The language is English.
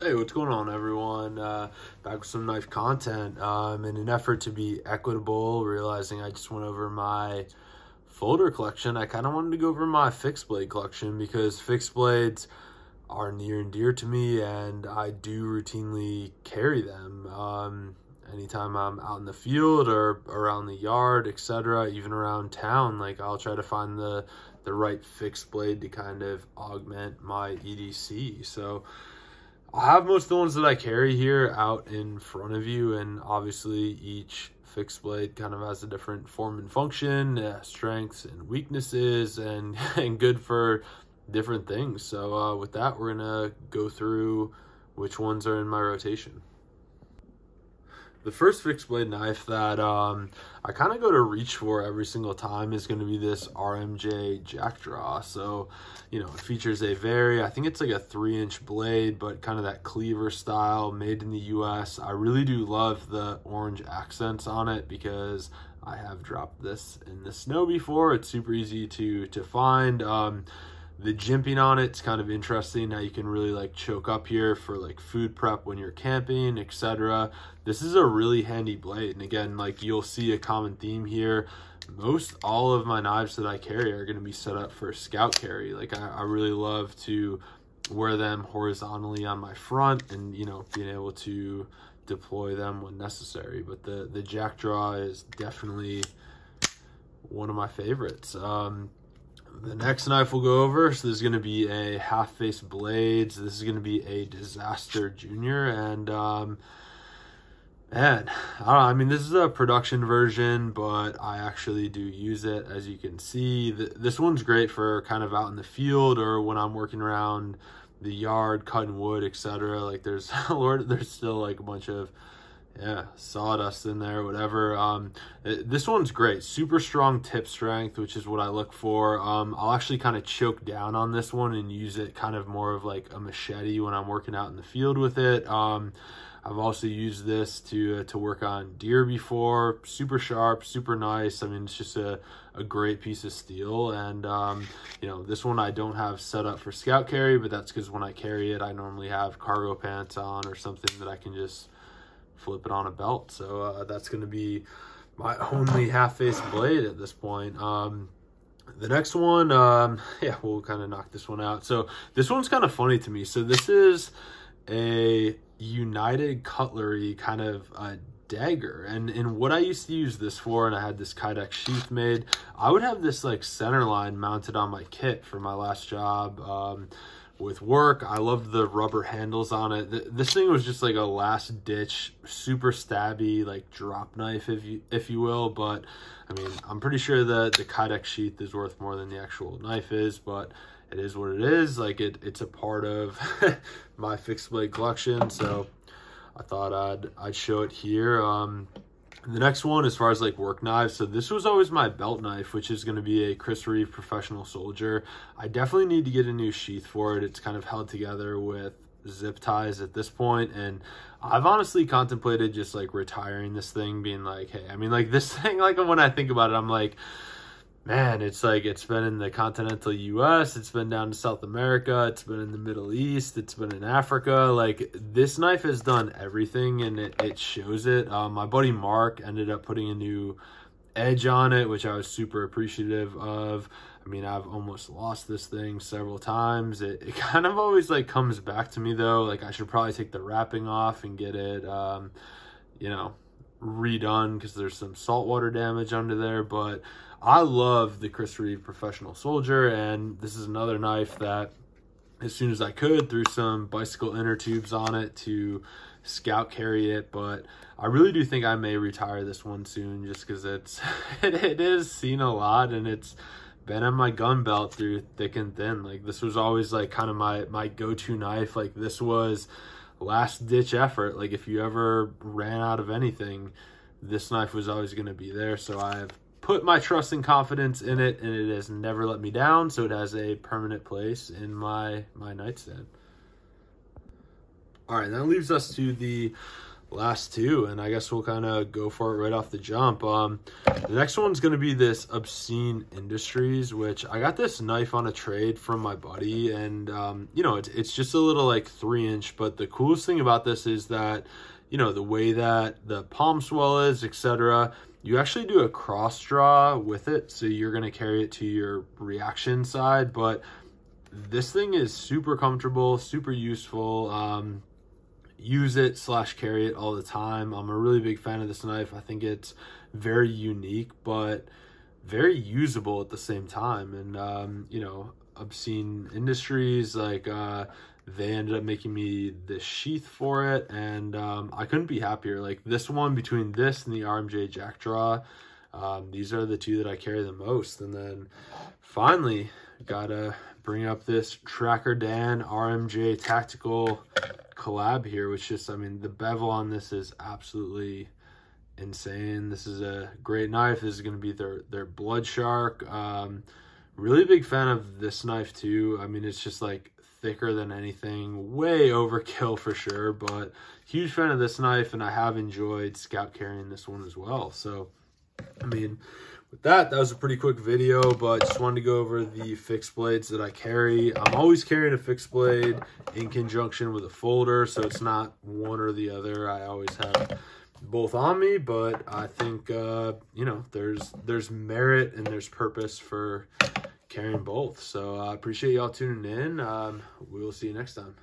Hey, what's going on, everyone? Back with some knife content. In an effort to be equitable, realizing I just went over my folder collection, I kind of wanted to go over my fixed blade collection because fixed blades are near and dear to me, and I do routinely carry them. Anytime I'm out in the field or around the yard, etc., even around town, like I'll try to find the right fixed blade to kind of augment my EDC. So I have most of the ones that I carry here out in front of you, and obviously each fixed blade kind of has a different form and function, strengths and weaknesses, and good for different things. So with that, we're gonna go through which ones are in my rotation. The first fixed blade knife that I kind of go to reach for every single time is going to be this RMJ Jackdaw. So, you know, it features I think it's like a 3-inch blade, but kind of that cleaver style, made in the US. I really do love the orange accents on it because I have dropped this in the snow before. It's super easy to find. The jimping on it's kind of interesting. Now you can really like choke up here for like food prep when you're camping, etc. This is a really handy blade, and again, like you'll see a common theme here. Most all of my knives that I carry are going to be set up for scout carry. Like I really love to wear them horizontally on my front, and you know, being able to deploy them when necessary. But the Jackdaw is definitely one of my favorites. The next knife we'll go over, so this is going to be a half-face blades. This is going to be a Disaster Junior, and man, I mean, this is a production version, but I actually do use it, as you can see. This one's great for kind of out in the field or when I'm working around the yard, cutting wood, etc. Like there's there's still like a bunch of sawdust in there, whatever. This one's great, super strong tip strength, which is what I look for. I'll actually kind of choke down on this one and use it kind of more of like a machete when I'm working out in the field with it. I've also used this to work on deer before. Super sharp, super nice. I mean, it's just a great piece of steel. And you know, this one I don't have set up for scout carry, but that's because when I carry it, I normally have cargo pants on or something that I can just flip it on a belt. So that's going to be my only half-face blade at this point. The next one, we'll kind of knock this one out. So this one's kind of funny to me. So this is a United Cutlery kind of dagger, and what I used to use this for, and I had this Kydex sheath made, I would have this like center line mounted on my kit for my last job with work. I loved the rubber handles on it. This thing was just like a last ditch, super stabby, like drop knife, if you will. But I mean, I'm pretty sure that the Kydex sheath is worth more than the actual knife is, but it is what it is. Like it's a part of my fixed blade collection, so I thought I'd show it here. The next one, as far as like work knives, so this was always my belt knife, which is going to be a Reeve Professional Soldier. I definitely need to get a new sheath for it. It's kind of held together with zip ties at this point, and I've honestly contemplated just like retiring this thing, being like, hey, I mean, like this thing, like when I think about it, I'm like, man, it's like it's been in the continental US, it's been down to South America, it's been in the Middle East, it's been in Africa. Like this knife has done everything, and it shows it. My buddy Mark ended up putting a new edge on it, which I was super appreciative of. I mean, I've almost lost this thing several times. It kind of always like comes back to me though. Like I should probably take the wrapping off and get it you know, redone, because there's some saltwater damage under there. But I love the Reeve Professional Soldier, and this is another knife that as soon as I could threw some bicycle inner tubes on it to scout carry it. But I really do think I may retire this one soon, just because it is seen a lot, and it's been on my gun belt through thick and thin. Like this was always like kind of my go-to knife. Like this was last ditch effort. Like if you ever ran out of anything, this knife was always going to be there. So I've put my trust and confidence in it, and it has never let me down. So it has a permanent place in my nightstand. All right, that leaves us to the last two, and I guess we'll kind of go for it right off the jump. The next one's going to be this Obscene Industries, which I got this knife on a trade from my buddy, and you know, it's just a little like 3-inch, but the coolest thing about this is that, you know, the way that the palm swell is, etc., you actually do a cross draw with it, so you're going to carry it to your reaction side. But this thing is super comfortable, super useful. Use it / carry it all the time. I'm a really big fan of this knife. I think it's very unique, but very usable at the same time. And you know, Obscene Industries, like they ended up making me this sheath for it, and I couldn't be happier. Like this one, between this and the RMJ Jackdaw, these are the two that I carry the most. And then finally, gotta bring up this Tracker Dan RMJ Tactical collab here, which just, I mean, the bevel on this is absolutely insane. This is a great knife. This is going to be their Blood Shark. Really big fan of this knife too. I mean, it's just like thicker than anything, way overkill for sure, but huge fan of this knife, and I have enjoyed scout carrying this one as well. So I mean, with that was a pretty quick video, but just wanted to go over the fixed blades that I carry. I'm always carrying a fixed blade in conjunction with a folder, so it's not one or the other. I always have both on me, but I think you know, there's merit and there's purpose for carrying both. So I appreciate y'all tuning in. We will see you next time.